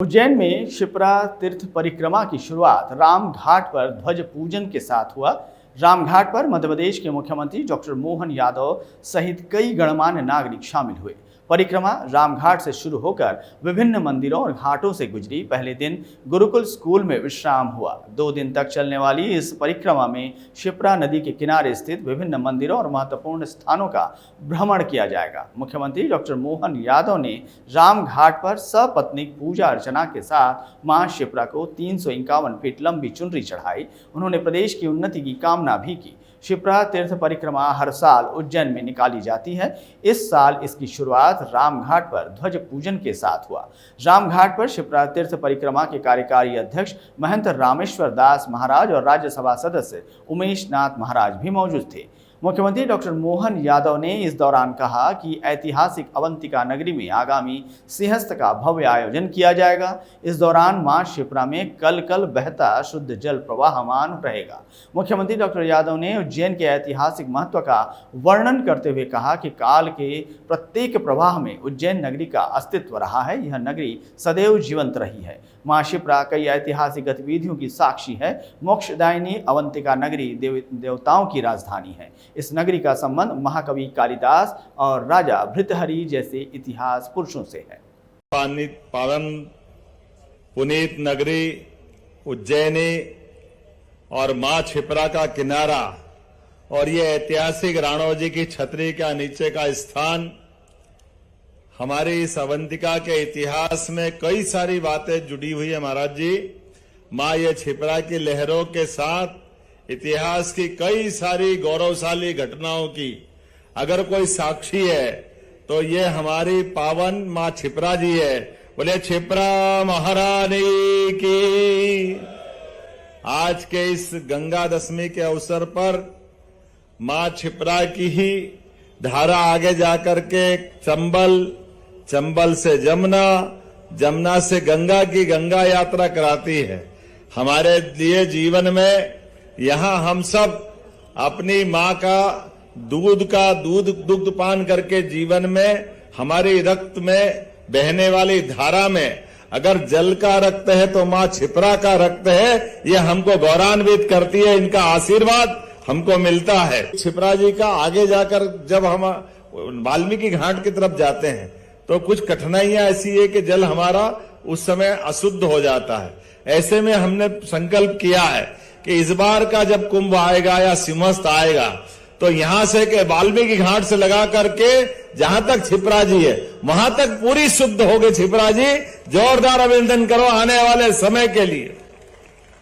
उज्जैन में शिप्रा तीर्थ परिक्रमा की शुरुआत रामघाट पर ध्वज पूजन के साथ हुआ। रामघाट पर मध्य प्रदेश के मुख्यमंत्री डॉक्टर मोहन यादव सहित कई गणमान्य नागरिक शामिल हुए। परिक्रमा रामघाट से शुरू होकर विभिन्न मंदिरों और घाटों से गुजरी। पहले दिन गुरुकुल स्कूल में विश्राम हुआ। 2 दिन तक चलने वाली इस परिक्रमा में शिप्रा नदी के किनारे स्थित विभिन्न मंदिरों और महत्वपूर्ण स्थानों का भ्रमण किया जाएगा। मुख्यमंत्री डॉक्टर मोहन यादव ने रामघाट पर सपत्नीक पूजा अर्चना के साथ मां शिप्रा को 351 फीट लंबी चुनरी चढ़ाई। उन्होंने प्रदेश की उन्नति की कामना भी की। शिप्रा तीर्थ परिक्रमा हर साल उज्जैन में निकाली जाती है। इस साल इसकी शुरुआत रामघाट पर ध्वज पूजन के साथ हुआ। रामघाट पर शिप्रा तीर्थ परिक्रमा के कार्यकारी अध्यक्ष महंत रामेश्वर दास महाराज और राज्यसभा सदस्य उमेश नाथ महाराज भी मौजूद थे। मुख्यमंत्री डॉक्टर मोहन यादव ने इस दौरान कहा कि ऐतिहासिक अवंतिका नगरी में आगामी सिंहस्थ का भव्य आयोजन किया जाएगा। इस दौरान मां शिप्रा में कल कल बहता शुद्ध जल प्रवाहमान रहेगा। मुख्यमंत्री डॉक्टर यादव ने उज्जैन के ऐतिहासिक महत्व का वर्णन करते हुए कहा कि काल के प्रत्येक प्रवाह में उज्जैन नगरी का अस्तित्व रहा है। यह नगरी सदैव जीवंत रही है। मां शिप्रा कई ऐतिहासिक गतिविधियों की साक्षी है। मोक्षदायिनी अवंतिका नगरी देवताओं की राजधानी है। इस नगरी का संबंध महाकवि कालिदास और राजा भृतहरि जैसे इतिहास पुरुषों से है। पावन पुनीत नगरी उज्जैनी और मां शिप्रा का किनारा और ये ऐतिहासिक राणोजी की छतरी का नीचे का स्थान हमारे इस अवंतिका के इतिहास में कई सारी बातें जुड़ी हुई है। महाराज जी, मां ये शिप्रा की लहरों के साथ इतिहास की कई सारी गौरवशाली घटनाओं की अगर कोई साक्षी है तो ये हमारी पावन मां शिप्रा जी है। बोले शिप्रा महारानी की। आज के इस गंगा दशमी के अवसर पर मां शिप्रा की ही धारा आगे जाकर के चंबल से जमुना, जमुना से गंगा की गंगा यात्रा कराती है। हमारे लिए जीवन में यहां हम सब अपनी मां का दुग्ध पान करके जीवन में हमारी रक्त में बहने वाली धारा में अगर जल का रक्त है तो मां शिप्रा का रक्त है। यह हमको गौरवान्वित करती है। इनका आशीर्वाद हमको मिलता है। शिप्रा जी का आगे जाकर जब हम वाल्मीकि घाट की तरफ जाते हैं तो कुछ कठिनाइयां ऐसी है कि जल हमारा उस समय अशुद्ध हो जाता है। ऐसे में हमने संकल्प किया है कि इस बार का जब कुंभ आएगा या सिंहस्थ आएगा तो यहां से के वाल्मीकि घाट से लगा करके जहां तक शिप्रा जी है वहां तक पूरी शुद्ध हो गई। शिप्रा जी, जोरदार अभिनंदन करो आने वाले समय के लिए।